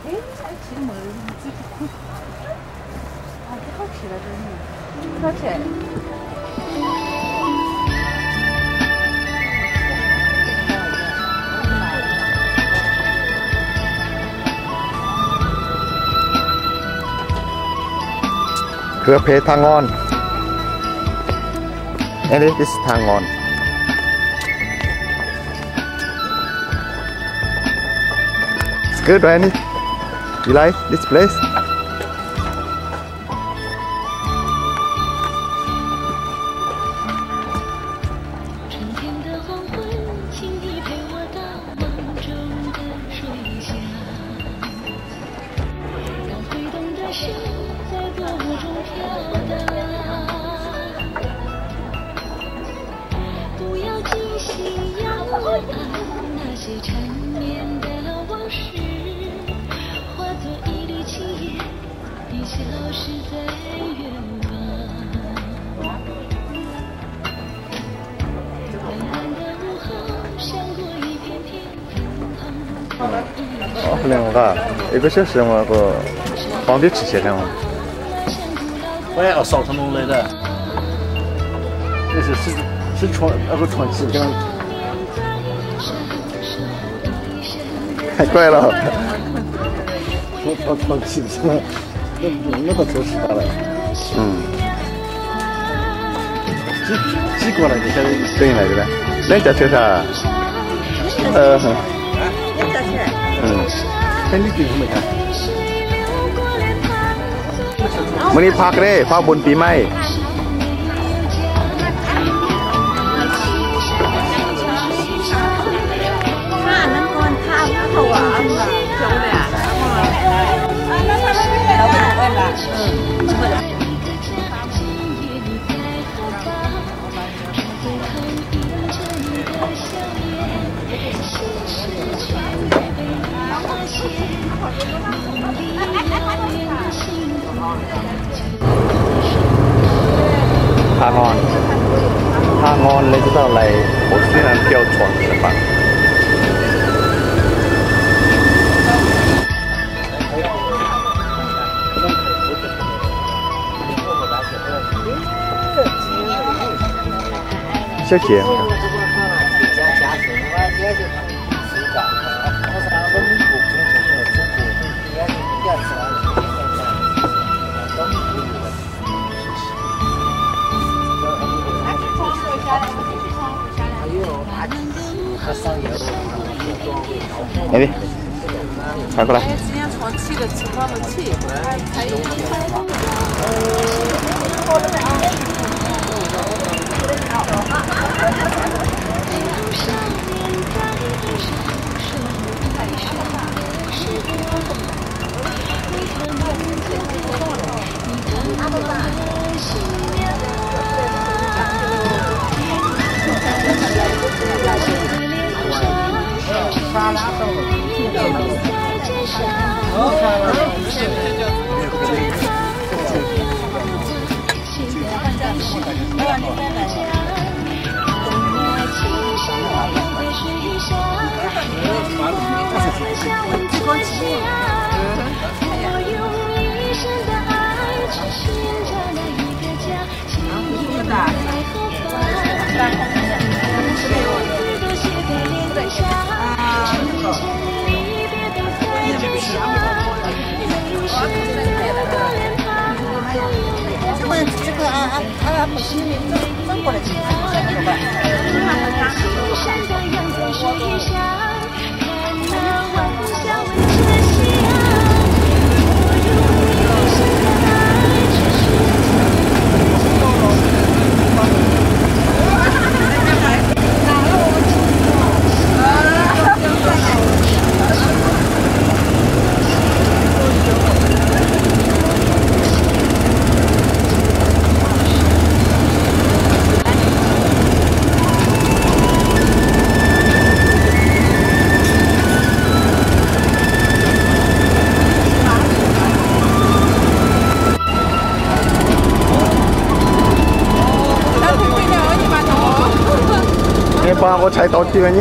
哎，还骑摩托车，啊，不好骑了，真是，不好骑。เรือเพทางอนอันนี้ this ทางอน it's good right you like this place 两个1个小时嘛个放点吃些两。我也要烧成龙来的，这是床那个床气这样。太怪了。床气这样，那个做实了。几过来就晓得。对来的呗，两家车啥？看你顶上没看？มื้อนี้พักเด้พักบนปีใหม่ทางอนเลย知道来我虽然吊床吃饭小姐哎喂，传过来。哎，之前床气的情况没气，还有。不是中国的情况，对吧？帮我踩到地了你。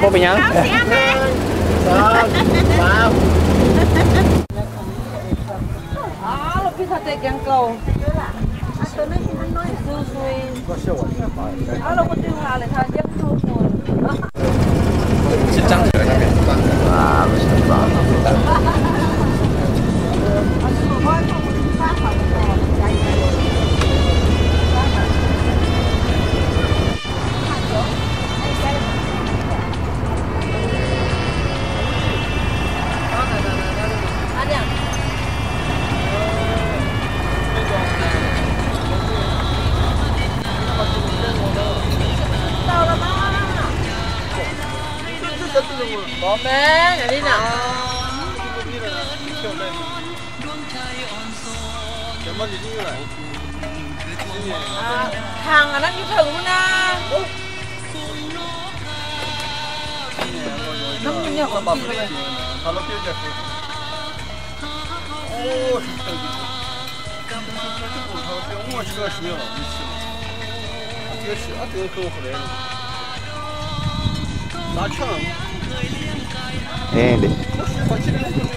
พวกเป็นยัง เราพี่ทำเด็กยังเก่าตัวนี้มันน้อยซุยเราก็ดึงอะไรทางเย็บทุกคน是张嘴那边啊，不是吧？我们哪里呢？ทางอันนั้นอยู่ถึงนะน้ำเนี่ยของพี่เลย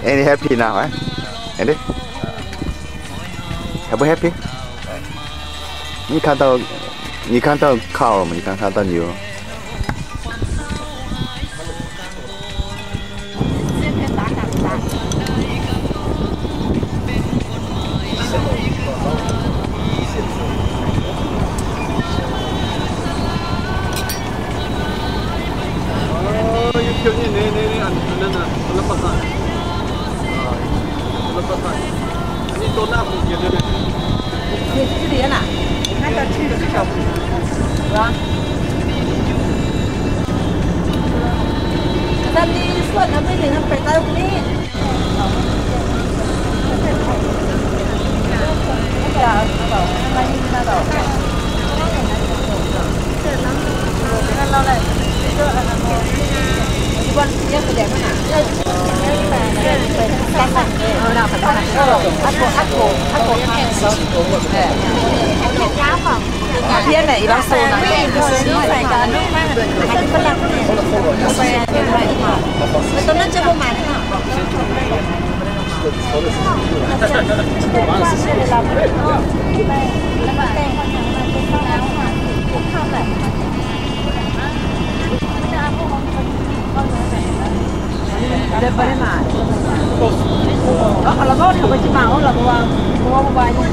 Andy happy now, eh? Andy? Are you happy? 你看到靠了吗？你看到牛。你几点了？你看到去了小时，是吧？但你说那边人摆到这里，iban dia kerja mana? Dia này iban số này, phải cả nước mà, phải phân làm. Tôi nói cho cô mà thế nào? Ada pada mana? Kalau kau dah macam mana lah kau banyak.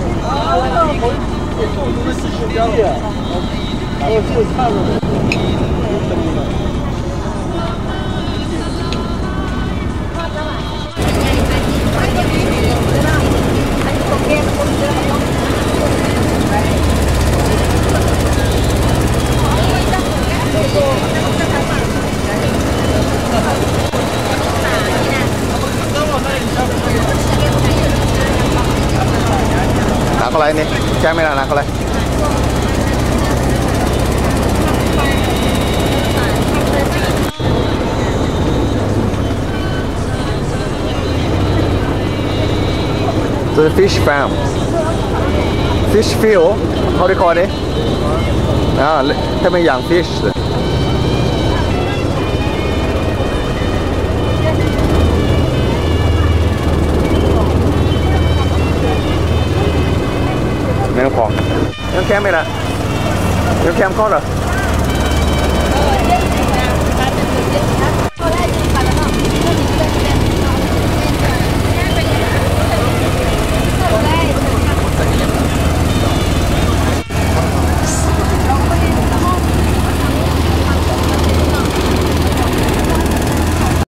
Nak kolai ni, kamera nak kolai. The fish farm, fish field. How do you call it? ถ้าไม่อย่าง fish ไม่ต้องพอยังแคมไม่ละยังแคมเขาเหรอ